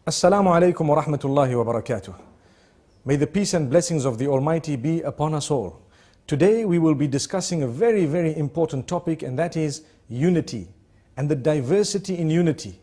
Assalamu alaikum wa rahmatullahi wa barakatuh. May the peace and blessings of the Almighty be upon us all. Today we will be discussing a very, very important topic, and that is unity and the diversity in unity.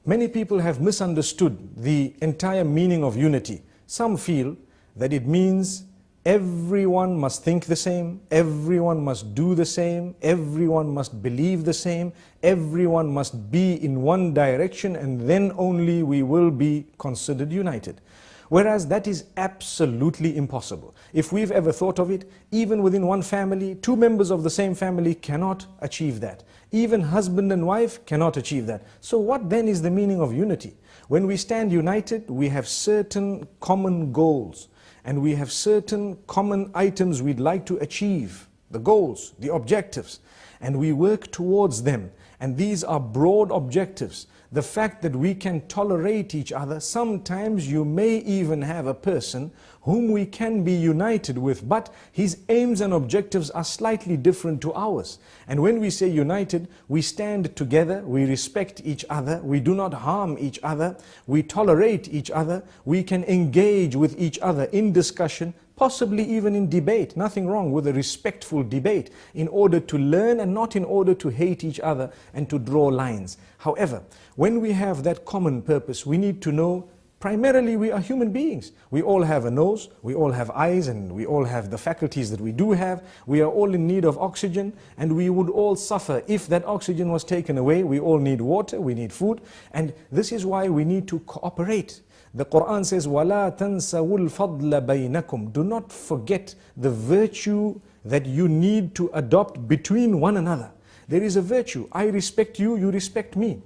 Many people have misunderstood the entire meaning of unity. Some feel that it means everyone must think the same, everyone must do the same, everyone must believe the same, everyone must be in one direction, and then only we will be considered united. Whereas that is absolutely impossible. If we've ever thought of it, even within one family, two members of the same family cannot achieve that. Even husband and wife cannot achieve that. So what then is the meaning of unity? When we stand united, we have certain common goals, and we have certain common items we'd like to achieve, the goals, the objectives, and we work towards them. And these are broad objectives. The fact that we can tolerate each other, sometimes you may even have a person whom we can be united with, but his aims and objectives are slightly different to ours. And when we say united, we stand together, we respect each other, we do not harm each other, we tolerate each other, we can engage with each other in discussion, possibly even in debate. Nothing wrong with a respectful debate in order to learn and not in order to hate each other and to draw lines. However, when we have that common purpose, we need to know primarily we are human beings. We all have a nose, we all have eyes, and we all have the faculties that we do have. We are all in need of oxygen, and we would all suffer if that oxygen was taken away. We all need water, we need food, and this is why we need to cooperate. The Quran says, وَلَا تَنْسَوُا الْفَضْلَ بَيْنَكُمْ. Do not forget the virtue that you need to adopt between one another. There is a virtue. I respect you, you respect me.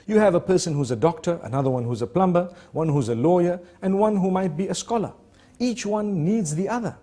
You have a person who's a doctor, another one who's a plumber, one who's a lawyer, and one who might be a scholar. Each one needs the other.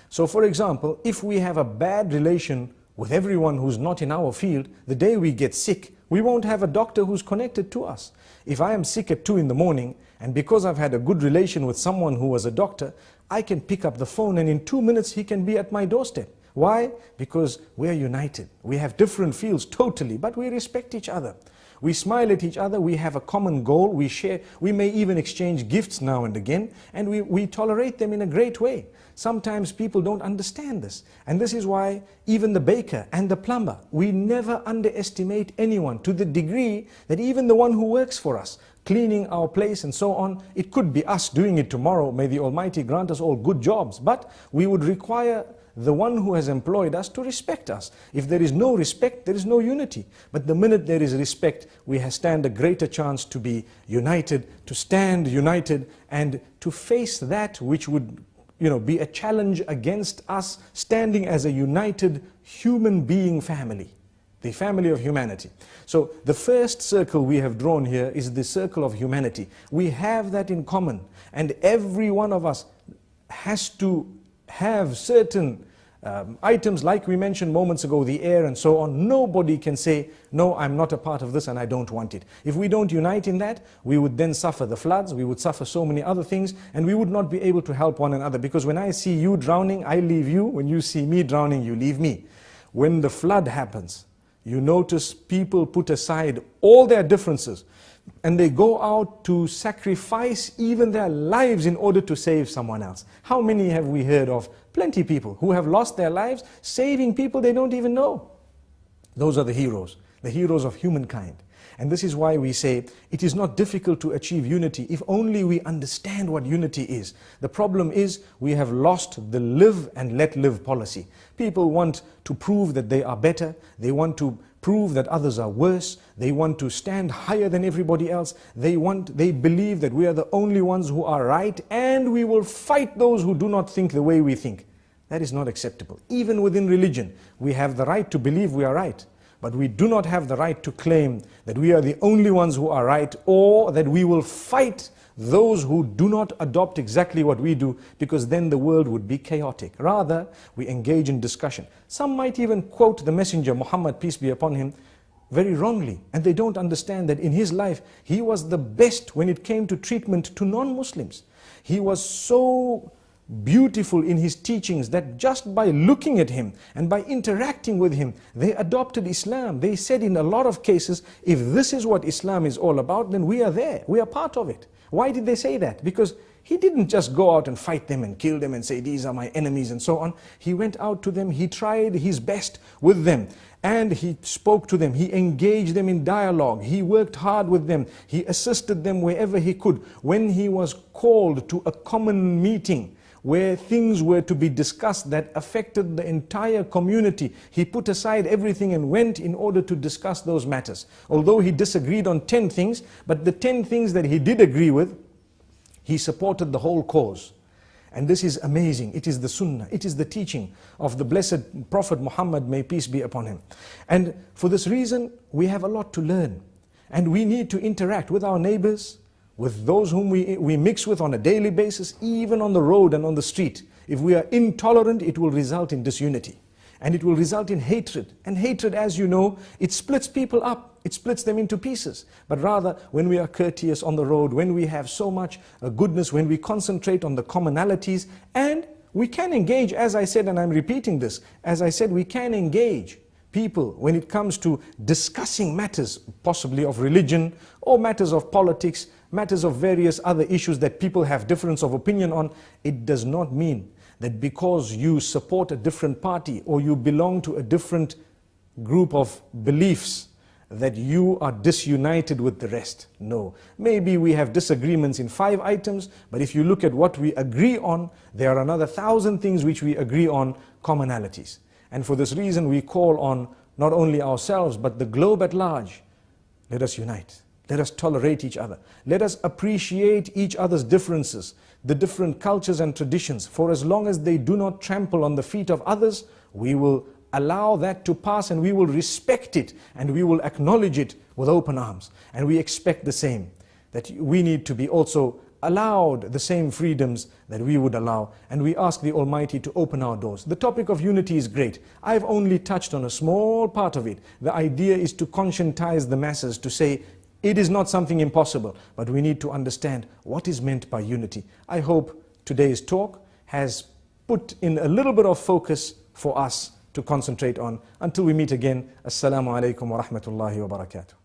So for example, if we have a bad relation with everyone who's not in our field, the day we get sick, we won't have a doctor who's connected to us. If I am sick at 2 in the morning, and because I've had a good relation with someone who was a doctor, I can pick up the phone and in 2 minutes he can be at my doorstep. Why? Because we are united. We have different fields totally, but we respect each other. We smile at each other, we have a common goal, we share, we may even exchange gifts now and again, and we tolerate them in a great way. Sometimes people don't understand this, and this is why even the baker and the plumber, we never underestimate anyone to the degree that even the one who works for us, cleaning our place and so on, it could be us doing it tomorrow. May the Almighty grant us all good jobs, but we would require the one who has employed us to respect us. If there is no respect, there is no unity. But the minute there is respect, we stand a greater chance to be united, to stand united, and to face that which would be a challenge against us, standing as a united human being family, the family of humanity. So the first circle we have drawn here is the circle of humanity. We have that in common, and every one of us has to have certain items like we mentioned moments ago, the air and so on. Nobody can say, no, I'm not a part of this and I don't want it. If we don't unite in that, we would then suffer the floods, we would suffer so many other things, and we would not be able to help one another. Because when I see you drowning, I leave you. When you see me drowning, you leave me. When the flood happens, you notice people put aside all their differences and they go out to sacrifice even their lives in order to save someone else. How many have we heard of? Plenty people who have lost their lives saving people they don't even know. Those are the heroes of humankind. And this is why we say it is not difficult to achieve unity if only we understand what unity is. The problem is we have lost the live and let live policy. People want to prove that they are better. They want to prove that others are worse. They want to stand higher than everybody else. They believe that we are the only ones who are right, and we will fight those who do not think the way we think. That is not acceptable. Even within religion, we have the right to believe we are right. But we do not have the right to claim that we are the only ones who are right, or that we will fight those who do not adopt exactly what we do, because then the world would be chaotic. Rather, we engage in discussion. Some might even quote the Messenger, Muhammad, peace be upon him, very wrongly, and they don't understand that in his life, he was the best when it came to treatment to non-Muslims. He was so beautiful in his teachings that just by looking at him and by interacting with him, they adopted Islam. They said in a lot of cases, if this is what Islam is all about, then we are there. We are part of it. Why did they say that? Because he didn't just go out and fight them and kill them and say, these are my enemies and so on. He went out to them, he tried his best with them, and he spoke to them, he engaged them in dialogue, he worked hard with them, he assisted them wherever he could. When he was called to a common meeting where things were to be discussed that affected the entire community, he put aside everything and went in order to discuss those matters. Although he disagreed on 10 things, but the 10 things that he did agree with, he supported the whole cause. And this is amazing. It is the sunnah, it is the teaching of the blessed Prophet Muhammad, may peace be upon him. And for this reason, we have a lot to learn. And we need to interact with our neighbors, with those whom we mix with on a daily basis, even on the road and on the street. If we are intolerant, it will result in disunity. And it will result in hatred. And hatred, as you know, it splits people up. It splits them into pieces. But rather, when we are courteous on the road, when we have so much goodness, when we concentrate on the commonalities, and we can engage, as I said, and I'm repeating this, as I said, we can engage people when it comes to discussing matters, possibly of religion, or matters of politics, matters of various other issues that people have difference of opinion on. It does not mean that because you support a different party or you belong to a different group of beliefs that you are disunited with the rest. No. Maybe we have disagreements in 5 items, but if you look at what we agree on, there are another 1,000 things which we agree on, commonalities. And for this reason we call on not only ourselves but the globe at large. Let us unite. Let us tolerate each other. Let us appreciate each other's differences, the different cultures and traditions. For as long as they do not trample on the feet of others, we will allow that to pass and we will respect it and we will acknowledge it with open arms. And we expect the same, that we need to be also allowed the same freedoms that we would allow. And we ask the Almighty to open our doors. The topic of unity is great. I've only touched on a small part of it. The idea is to conscientize the masses, to say, it is not something impossible, but we need to understand what is meant by unity. I hope today's talk has put in a little bit of focus for us to concentrate on. Until we meet again, Assalamu alaikum wa rahmatullahi wa barakatuh.